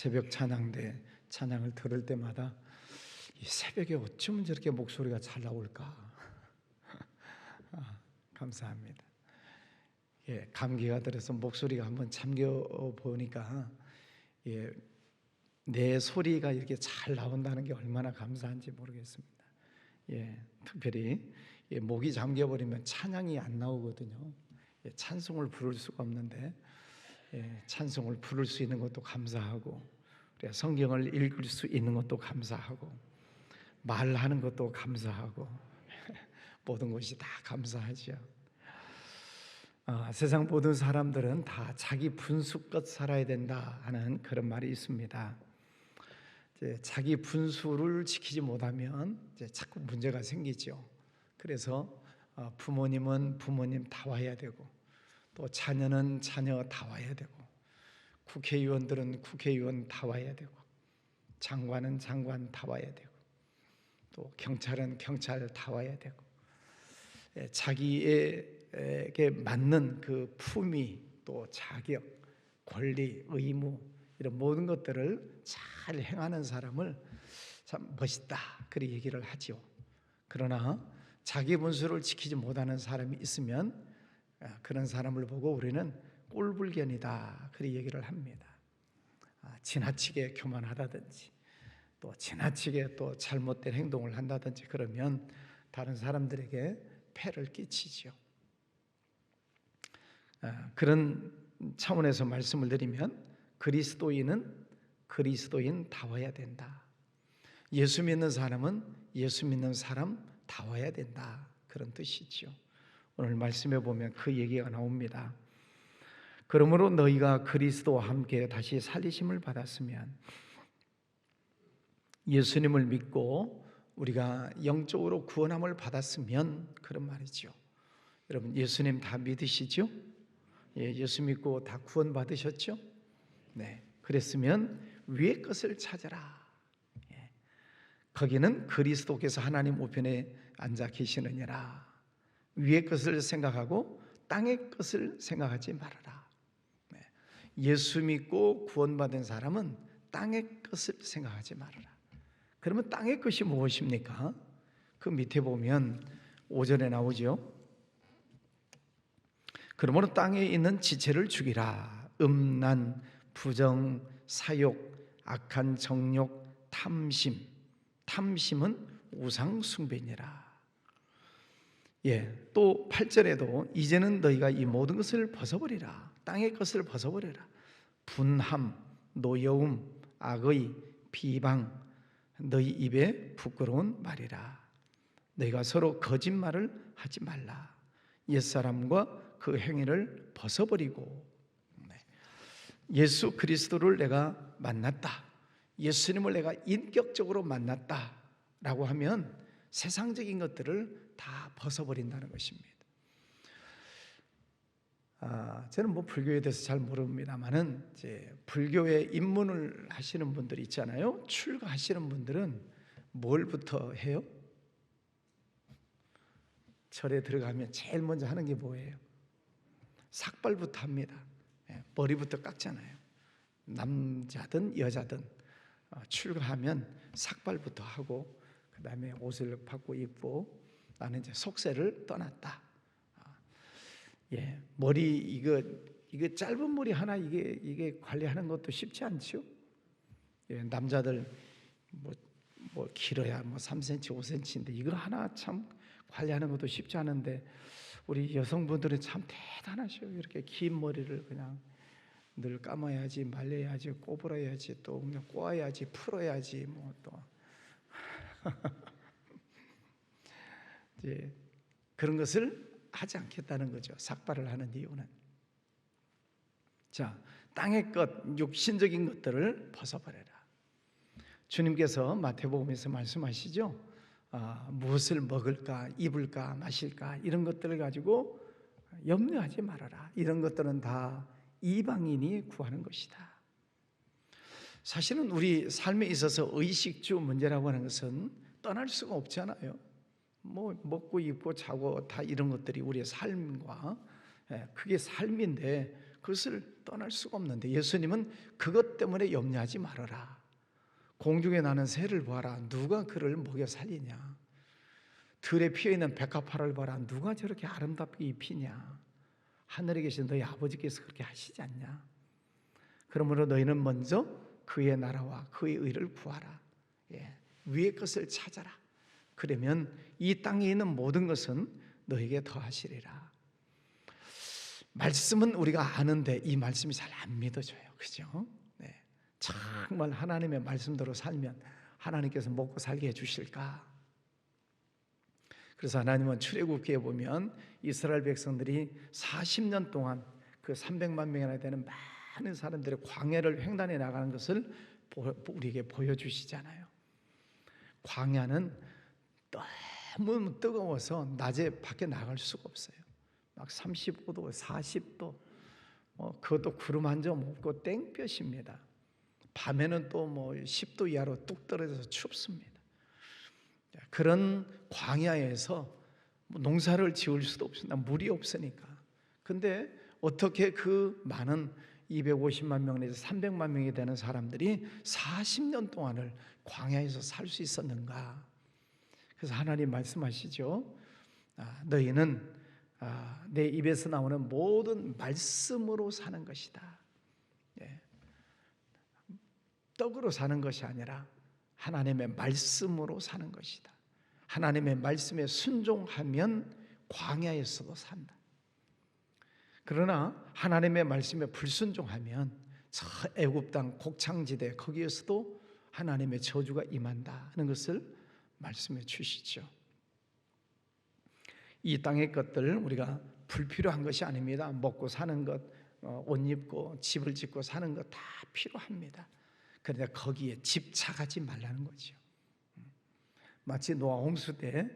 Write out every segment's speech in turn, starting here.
새벽 찬양대 찬양을 들을 때마다 이 새벽에 어쩌면 저렇게 목소리가 잘 나올까. 감사합니다. 감기가 들어서 목소리가 한번 잠겨 보니까 내 소리가 이렇게 잘 나온다는 게 얼마나 감사한지 모르겠습니다. 특별히 목이 잠겨버리면 찬양이 안 나오거든요. 찬송을 부를 수가 없는데 찬송을 부를 수 있는 것도 감사하고, 우리가 성경을 읽을 수 있는 것도 감사하고, 말하는 것도 감사하고, 모든 것이 다 감사하죠. 세상 모든 사람들은 다 자기 분수껏 살아야 된다 하는 그런 말이 있습니다. 자기 분수를 지키지 못하면 자꾸 문제가 생기죠. 그래서 부모님은 부모님 다워야 되고, 또 자녀는 자녀 다워야 되고, 국회의원들은 국회의원 다워야 되고, 장관은 장관 다워야 되고, 또 경찰은 경찰 다워야 되고, 자기에게 맞는 그 품위, 또 자격, 권리, 의무, 이런 모든 것들을 잘 행하는 사람을 참 멋있다 그렇게 얘기를 하죠. 그러나 자기 분수를 지키지 못하는 사람이 있으면 그런 사람을 보고 우리는 꼴불견이다 그렇게 얘기를 합니다. 지나치게 교만하다든지, 또 지나치게 또 잘못된 행동을 한다든지 그러면 다른 사람들에게 폐를 끼치죠. 그런 차원에서 말씀을 드리면 그리스도인은 그리스도인다워야 된다. 예수 믿는 사람은 예수 믿는 사람다워야 된다, 그런 뜻이죠. 오늘 말씀에 보면 그 얘기가 나옵니다. 그러므로 너희가 그리스도와 함께 다시 살리심을 받았으면, 예수님을 믿고 우리가 영적으로 구원함을 받았으면, 그런 말이죠. 여러분 예수님 다 믿으시죠? 예수 믿고 다 구원 받으셨죠? 네. 그랬으면 위의 것을 찾아라. 거기는 그리스도께서 하나님 우편에 앉아 계시느니라. 위의 것을 생각하고 땅의 것을 생각하지 말아라. 예수 믿고 구원받은 사람은 땅의 것을 생각하지 말아라. 그러면 땅의 것이 무엇입니까? 그 밑에 보면 5절에 나오죠. 그러므로 땅에 있는 지체를 죽이라. 음란, 부정, 사욕, 악한 정욕, 탐심. 탐심은 우상 숭배니라. 또 8절에도 이제는 너희가 이 모든 것을 벗어버리라. 땅의 것을 벗어버리라. 분함, 노여움, 악의, 비방, 너희 입에 부끄러운 말이라. 너희가 서로 거짓말을 하지 말라. 옛사람과 그 행위를 벗어버리고. 예수 그리스도를 내가 만났다, 예수님을 내가 인격적으로 만났다라고 하면 세상적인 것들을 다 벗어버린다는 것입니다. 저는 불교에 대해서 잘 모릅니다만은 불교에 입문을 하시는 분들이 있잖아요. 출가하시는 분들은 뭘부터 해요? 절에 들어가면 제일 먼저 하는 게 뭐예요? 삭발부터 합니다. 머리부터 깎잖아요. 남자든 여자든 출가하면 삭발부터 하고, 그 다음에 옷을 받고 입고, 나는 이제 속세를 떠났다. 머리 이거 짧은 머리 하나 이게 관리하는 것도 쉽지 않죠. 남자들 뭐 길어야 3cm, 5cm인데 이거 하나 참 관리하는 것도 쉽지 않은데, 우리 여성분들은 참 대단하셔. 이렇게 긴 머리를 그냥 늘 감아야지, 말려야지, 꼬불어야지, 또 그냥 꼬아야지, 풀어야지, 또 이제 그런 것을 하지 않겠다는 거죠. 삭발을 하는 이유는. 자, 땅의 것, 육신적인 것들을 벗어버려라. 주님께서 마태복음에서 말씀하시죠. 무엇을 먹을까, 입을까, 마실까, 이런 것들을 가지고 염려하지 말아라. 이런 것들은 다 이방인이 구하는 것이다. 사실은 우리 삶에 있어서 의식주 문제라고 하는 것은 떠날 수가 없잖아요. 먹고 입고 자고 다 이런 것들이 우리의 삶과, 그게 삶인데, 그것을 떠날 수가 없는데 예수님은 그것 때문에 염려하지 말아라. 공중에 나는 새를 보아라. 누가 그를 먹여 살리냐. 들에 피어있는 백합화를 봐라. 누가 저렇게 아름답게 입히냐. 하늘에 계신 너희 아버지께서 그렇게 하시지 않냐. 그러므로 너희는 먼저 그의 나라와 그의 의를 구하라. 위의 것을 찾아라. 그러면 이 땅에 있는 모든 것은 너에게 더하시리라. 말씀은 우리가 아는데 이 말씀이 잘 안 믿어져요. 그죠? 네. 정말 하나님의 말씀대로 살면 하나님께서 먹고 살게 해주실까? 그래서 하나님은 출애굽기에 보면 이스라엘 백성들이 40년 동안 그 300만 명이나 되는 많은 사람들의 광야를 횡단해 나가는 것을 우리에게 보여주시잖아요. 광야는 너무 뜨거워서 낮에 밖에 나갈 수가 없어요. 막 35도, 40도, 그것도 구름 한 점 없고 땡볕입니다. 밤에는 또 10도 이하로 뚝 떨어져서 춥습니다. 그런 광야에서 농사를 지을 수도 없습니다. 물이 없으니까. 근데 어떻게 그 많은 250만 명 내지 300만 명이 되는 사람들이 40년 동안을 광야에서 살 수 있었는가? 그래서 하나님 말씀하시죠. 너희는 내 입에서 나오는 모든 말씀으로 사는 것이다. 떡으로 사는 것이 아니라 하나님의 말씀으로 사는 것이다. 하나님의 말씀에 순종하면 광야에서도 산다. 그러나 하나님의 말씀에 불순종하면 저 애굽 땅 곡창지대 거기에서도 하나님의 저주가 임한다 하는 것을 말씀해 주시죠. 이 땅의 것들 우리가 불필요한 것이 아닙니다. 먹고 사는 것, 옷 입고 집을 짓고 사는 것 다 필요합니다. 그런데 거기에 집착하지 말라는 거죠. 마치 노아 홍수 때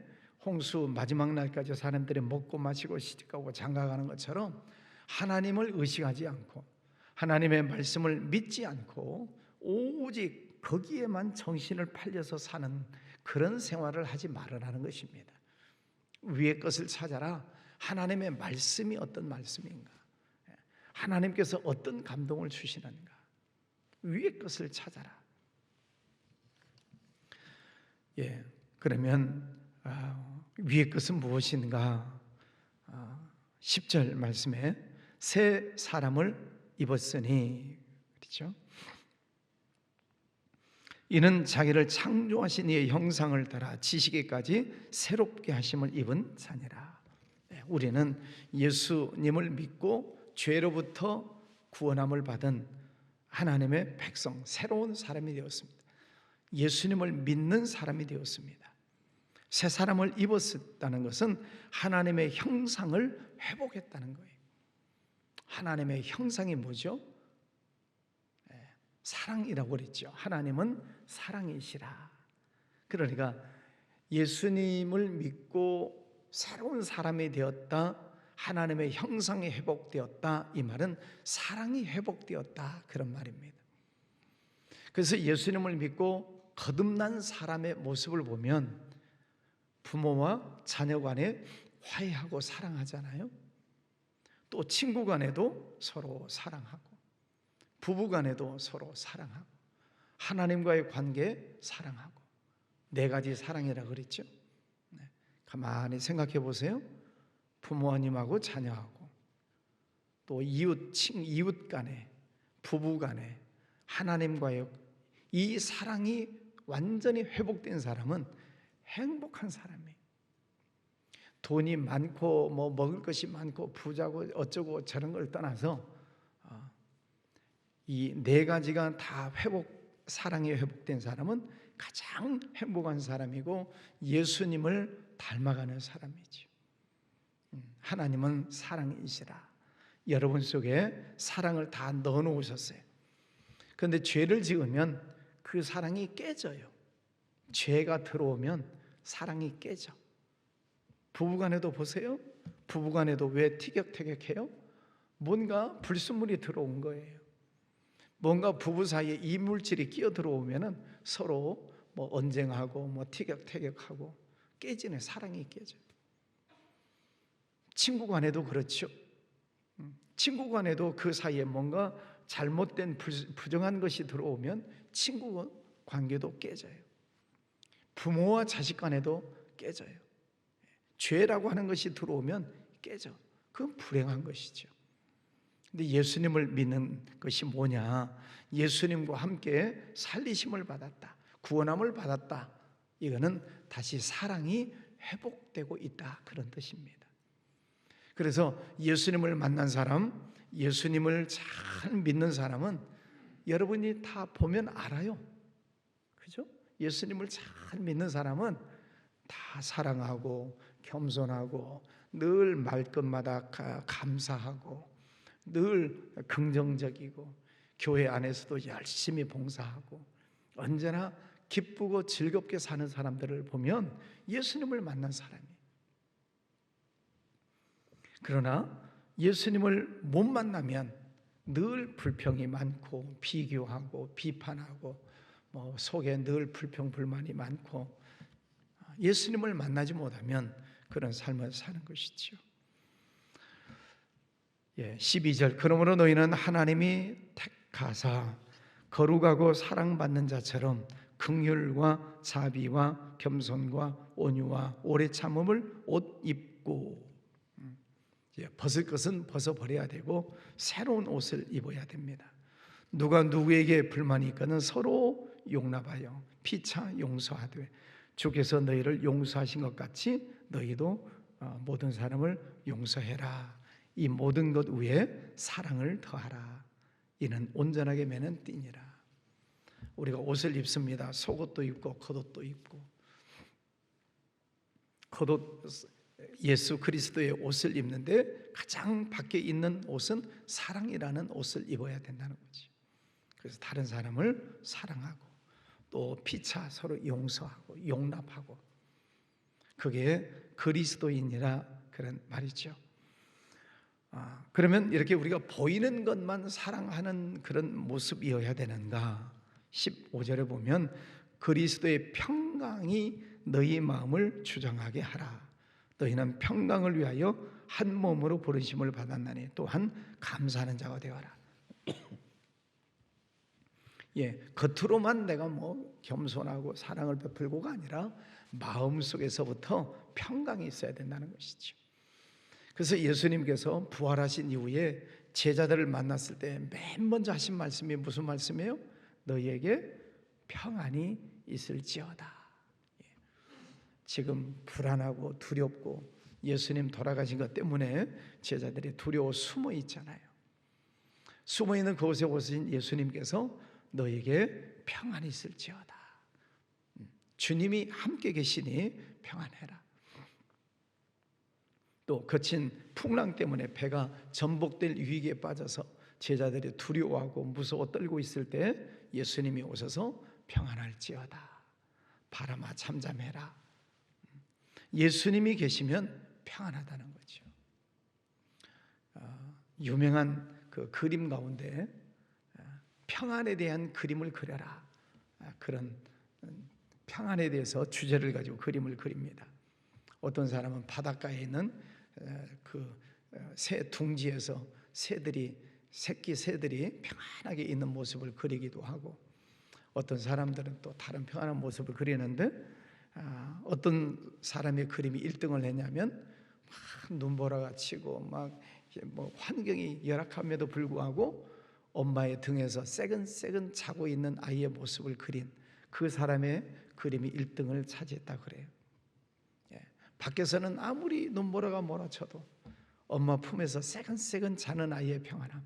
홍수 마지막 날까지 사람들이 먹고 마시고 시집가고 장가가는 것처럼 하나님을 의식하지 않고 하나님의 말씀을 믿지 않고 오직 거기에만 정신을 팔려서 사는 그런 생활을 하지 말으라는 것입니다. 위의 것을 찾아라. 하나님의 말씀이 어떤 말씀인가? 하나님께서 어떤 감동을 주시는가? 위의 것을 찾아라. 그러면 위의 것은 무엇인가? 10절 말씀에 새 사람을 입었으니, 그렇죠? 이는 자기를 창조하신 이의 형상을 따라 지식에까지 새롭게 하심을 입은 자니라. 우리는 예수님을 믿고 죄로부터 구원함을 받은 하나님의 백성, 새로운 사람이 되었습니다. 예수님을 믿는 사람이 되었습니다. 새 사람을 입었다는 것은 하나님의 형상을 회복했다는 거예요. 하나님의 형상이 뭐죠? 사랑이라고 그랬죠. 하나님은 사랑이시라. 그러니까 예수님을 믿고 새로운 사람이 되었다, 하나님의 형상이 회복되었다, 이 말은 사랑이 회복되었다, 그런 말입니다. 그래서 예수님을 믿고 거듭난 사람의 모습을 보면 부모와 자녀 간에 화해하고 사랑하잖아요. 또 친구 간에도 서로 사랑하고, 부부 간에도 서로 사랑하고, 하나님과의 관계 사랑하고, 네 가지 사랑이라 그랬죠. 가만히 생각해 보세요. 부모님하고 자녀하고, 또 이웃 간에, 부부 간에, 하나님과의 이 사랑이 완전히 회복된 사람은 행복한 사람이에요. 돈이 많고 먹을 것이 많고 부자고 어쩌고 저런 걸 떠나서 이 네 가지가 다 사랑이 회복된 사람은 가장 행복한 사람이고 예수님을 닮아가는 사람이죠. 하나님은 사랑이시라. 여러분 속에 사랑을 다 넣어놓으셨어요. 그런데 죄를 지으면 그 사랑이 깨져요. 죄가 들어오면 사랑이 깨져. 부부간에도 보세요. 부부간에도 왜 티격태격해요? 뭔가 불순물이 들어온 거예요. 뭔가 부부 사이에 이물질이 끼어 들어오면은 서로 언쟁하고 티격태격하고 깨지네. 사랑이 깨져. 친구 간에도 그렇죠. 친구 간에도 그 사이에 뭔가 잘못된 부정한 것이 들어오면 친구 관계도 깨져요. 부모와 자식 간에도 깨져요. 죄라고 하는 것이 들어오면 깨져. 그건 불행한 것이죠. 근데 예수님을 믿는 것이 뭐냐? 예수님과 함께 살리심을 받았다, 구원함을 받았다. 이거는 다시 사랑이 회복되고 있다, 그런 뜻입니다. 그래서 예수님을 만난 사람, 예수님을 잘 믿는 사람은 여러분이 다 보면 알아요. 그죠? 예수님을 잘 믿는 사람은 다 사랑하고 겸손하고 늘 말끝마다 감사하고 늘 긍정적이고 교회 안에서도 열심히 봉사하고 언제나 기쁘고 즐겁게 사는 사람들을 보면 예수님을 만난 사람이에요. 그러나 예수님을 못 만나면 늘 불평이 많고 비교하고 비판하고 속에 늘 불평 불만이 많고 예수님을 만나지 못하면 그런 삶을 사는 것이지요. 12절 그러므로 너희는 하나님이 택하사 거룩하고 사랑받는 자처럼 긍휼과 자비와 겸손과 온유와 오래 참음을 옷 입고 벗을 것은 벗어버려야 되고 새로운 옷을 입어야 됩니다. 누가 누구에게 불만이 있거든 서로 용납하여 피차 용서하되 주께서 너희를 용서하신 것 같이 너희도 모든 사람을 용서해라. 이 모든 것 위에 사랑을 더하라. 이는 온전하게 매는 띠니라. 우리가 옷을 입습니다. 속옷도 입고 겉옷도 입고. 겉옷 예수 그리스도의 옷을 입는데 가장 밖에 있는 옷은 사랑이라는 옷을 입어야 된다는 거지. 그래서 다른 사람을 사랑하고 또 피차 서로 용서하고 용납하고 그게 그리스도인이라 그런 말이죠. 그러면 이렇게 우리가 보이는 것만 사랑하는 그런 모습이어야 되는가? 15절에 보면 그리스도의 평강이 너희 마음을 주장하게 하라. 너희는 평강을 위하여 한 몸으로 부르심을 받았나니 또한 감사하는 자가 되어라. 겉으로만 내가 겸손하고 사랑을 베풀고가 아니라 마음속에서부터 평강이 있어야 된다는 것이죠. 그래서 예수님께서 부활하신 이후에 제자들을 만났을 때 맨 먼저 하신 말씀이 무슨 말씀이에요? 너희에게 평안이 있을지어다. 지금 불안하고 두렵고 예수님 돌아가신 것 때문에 제자들이 두려워 숨어 있잖아요. 숨어 있는 그곳에 오신 예수님께서 너희에게 평안이 있을지어다. 주님이 함께 계시니 평안해라. 또 거친 풍랑 때문에 배가 전복될 위기에 빠져서 제자들이 두려워하고 무서워 떨고 있을 때 예수님이 오셔서 평안할지어다. 바람아 잠잠해라. 예수님이 계시면 평안하다는 거죠. 유명한 그 그림 가운데 평안에 대한 그림을 그려라. 그런 평안에 대해서 주제를 가지고 그림을 그립니다. 어떤 사람은 바닷가에 있는 그 새 둥지에서 새끼 새들이 평안하게 있는 모습을 그리기도 하고 어떤 사람들은 또 다른 평안한 모습을 그리는데 어떤 사람의 그림이 1등을 했냐면 막 눈보라가 치고 막 환경이 열악함에도 불구하고 엄마의 등에서 새근새근 자고 있는 아이의 모습을 그린 그 사람의 그림이 1등을 차지했다 그래요. 밖에서는 아무리 눈보라가 몰아쳐도 엄마 품에서 새근새근 자는 아이의 평안함.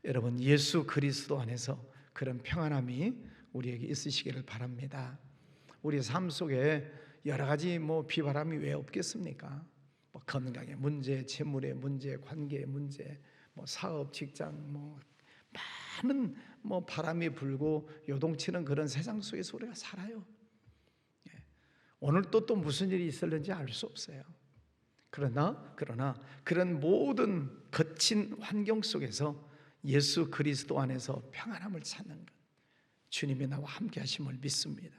여러분 예수 그리스도 안에서 그런 평안함이 우리에게 있으시기를 바랍니다. 우리 삶 속에 여러 가지 비바람이 왜 없겠습니까? 건강의 문제, 재물의 문제, 관계의 문제, 사업, 직장, 많은 바람이 불고 요동치는 그런 세상 속에서 우리가 살아요. 오늘 또 무슨 일이 있을는지 알 수 없어요. 그러나 그런 모든 거친 환경 속에서 예수 그리스도 안에서 평안함을 찾는 것, 주님이 나와 함께 하심을 믿습니다.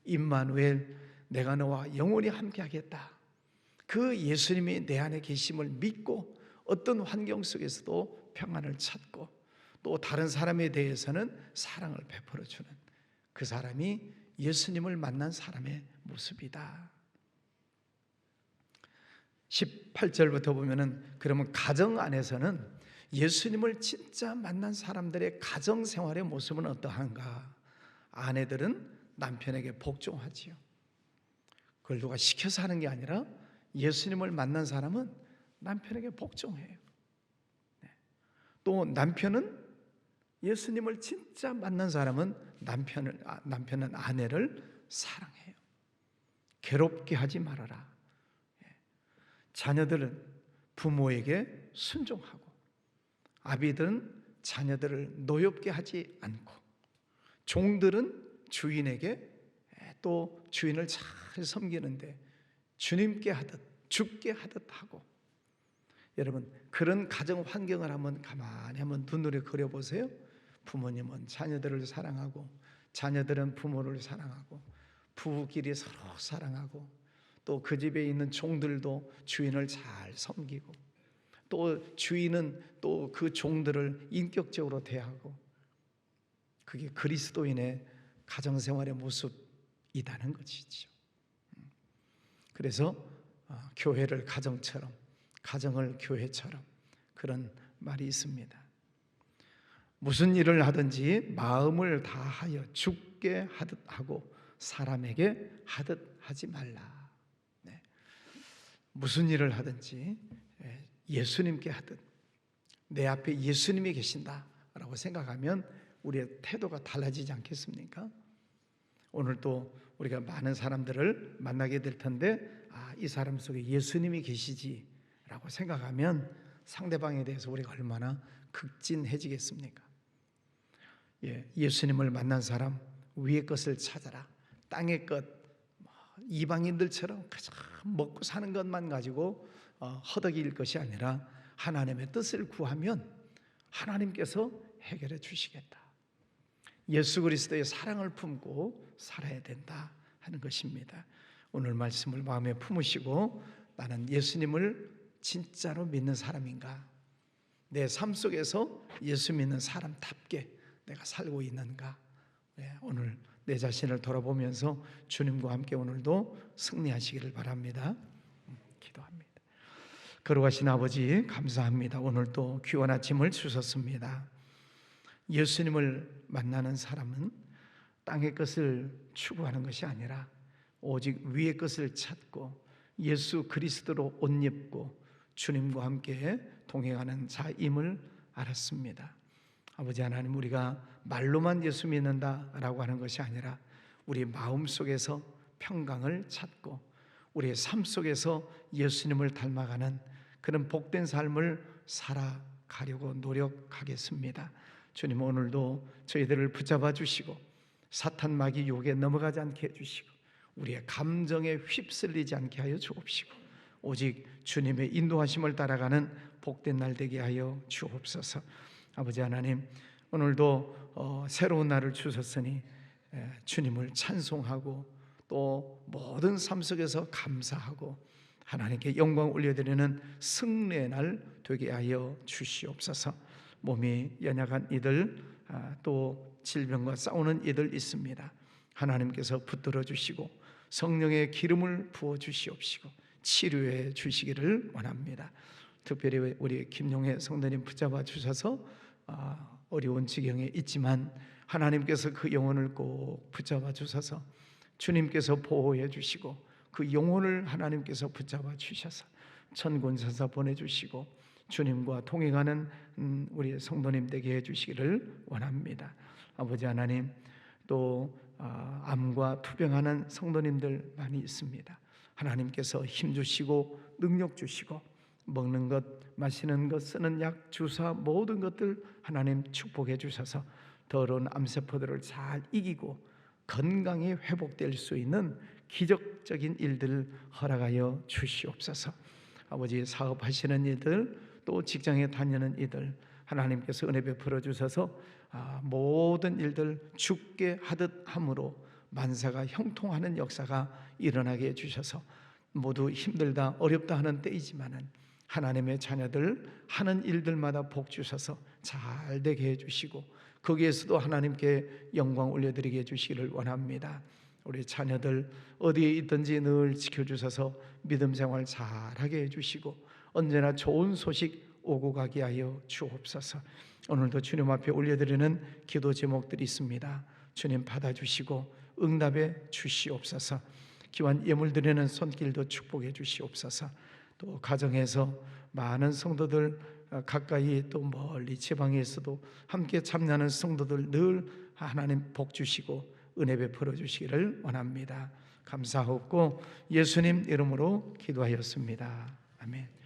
임마누엘, 내가 너와 영원히 함께 하겠다. 그 예수님이 내 안에 계심을 믿고 어떤 환경 속에서도 평안을 찾고 또 다른 사람에 대해서는 사랑을 베풀어 주는 그 사람이 예수님을 만난 사람의 모습이다. 18절부터 보면은 그러면 가정 안에서는 예수님을 진짜 만난 사람들의 가정 생활의 모습은 어떠한가? 아내들은 남편에게 복종하지요. 그걸 누가 시켜서 하는 게 아니라 예수님을 만난 사람은 남편에게 복종해요. 또 남편은 예수님을 진짜 만난 사람은 남편은 아내를 사랑해요. 괴롭게 하지 말아라. 자녀들은 부모에게 순종하고 아비들은 자녀들을 노엽게 하지 않고 종들은 주인에게 또 주인을 잘 섬기는데 주님께 하듯 죽게 하듯 하고 여러분 그런 가정 환경을 한번 가만히 한번 눈으로 그려보세요. 부모님은 자녀들을 사랑하고 자녀들은 부모를 사랑하고 부부끼리 서로 사랑하고 또 그 집에 있는 종들도 주인을 잘 섬기고 또 주인은 또 그 종들을 인격적으로 대하고 그게 그리스도인의 가정생활의 모습이라는 것이죠. 그래서 교회를 가정처럼 가정을 교회처럼 그런 말이 있습니다. 무슨 일을 하든지 마음을 다하여 주께 하듯 하고 사람에게 하듯 하지 말라. 무슨 일을 하든지 예수님께 하듯 내 앞에 예수님이 계신다라고 생각하면 우리의 태도가 달라지지 않겠습니까? 오늘 또 우리가 많은 사람들을 만나게 될 텐데 이 사람 속에 예수님이 계시지라고 생각하면 상대방에 대해서 우리가 얼마나 극진해지겠습니까? 예수님을 만난 사람 위의 것을 찾아라. 땅의 것 이방인들처럼 가장 먹고 사는 것만 가지고 허덕일 것이 아니라 하나님의 뜻을 구하면 하나님께서 해결해 주시겠다. 예수 그리스도의 사랑을 품고 살아야 된다 하는 것입니다. 오늘 말씀을 마음에 품으시고 나는 예수님을 진짜로 믿는 사람인가? 내 삶 속에서 예수 믿는 사람답게 내가 살고 있는가? 오늘 내 자신을 돌아보면서 주님과 함께 오늘도 승리하시기를 바랍니다. 기도합니다. 거룩하신 아버지 감사합니다. 오늘도 귀한 아침을 주셨습니다. 예수님을 만나는 사람은 땅의 것을 추구하는 것이 아니라 오직 위의 것을 찾고 예수 그리스도로 옷 입고 주님과 함께 동행하는 자임을 알았습니다. 아버지 하나님, 우리가 말로만 예수 믿는다라고 하는 것이 아니라 우리 마음속에서 평강을 찾고 우리의 삶 속에서 예수님을 닮아가는 그런 복된 삶을 살아가려고 노력하겠습니다. 주님, 오늘도 저희들을 붙잡아 주시고 사탄 마귀 유혹에 넘어가지 않게 해주시고 우리의 감정에 휩쓸리지 않게 하여 주옵시고 오직 주님의 인도하심을 따라가는 복된 날 되게 하여 주옵소서. 아버지 하나님, 오늘도 새로운 날을 주셨으니 주님을 찬송하고 또 모든 삶 속에서 감사하고 하나님께 영광 올려드리는 승리의 날 되게 하여 주시옵소서. 몸이 연약한 이들 또 질병과 싸우는 이들 있습니다. 하나님께서 붙들어 주시고 성령의 기름을 부어 주시옵시고 치료해 주시기를 원합니다. 특별히 우리 김용혜 성도님 붙잡아 주셔서 어려운 지경에 있지만 하나님께서 그 영혼을 꼭 붙잡아 주셔서 주님께서 보호해 주시고 그 영혼을 하나님께서 붙잡아 주셔서 천군천사 보내주시고 주님과 동행하는 우리 성도님 되게 해주시기를 원합니다. 아버지 하나님, 또 암과 투병하는 성도님들 많이 있습니다. 하나님께서 힘주시고 능력 주시고 먹는 것, 마시는 것, 쓰는 약, 주사 모든 것들 하나님 축복해 주셔서 더러운 암세포들을 잘 이기고 건강히 회복될 수 있는 기적적인 일들을 허락하여 주시옵소서. 아버지, 사업하시는 이들 또 직장에 다니는 이들 하나님께서 은혜 베풀어 주셔서 모든 일들 죽게 하듯 함으로 만사가 형통하는 역사가 일어나게 해주셔서 모두 힘들다 어렵다 하는 때이지만은 하나님의 자녀들 하는 일들마다 복 주셔서 잘 되게 해주시고 거기에서도 하나님께 영광 올려드리게 해주시기를 원합니다. 우리 자녀들 어디에 있든지 늘 지켜주셔서 믿음 생활 잘하게 해주시고 언제나 좋은 소식 오고 가게 하여 주옵소서. 오늘도 주님 앞에 올려드리는 기도 제목들이 있습니다. 주님 받아주시고 응답해 주시옵소서. 기왕 예물 드리는 손길도 축복해 주시옵소서. 또 가정에서 많은 성도들 가까이 또 멀리 지방에서도 함께 참여하는 성도들 늘 하나님 복 주시고 은혜 베풀어 주시기를 원합니다. 감사하고 예수님 이름으로 기도하였습니다. 아멘.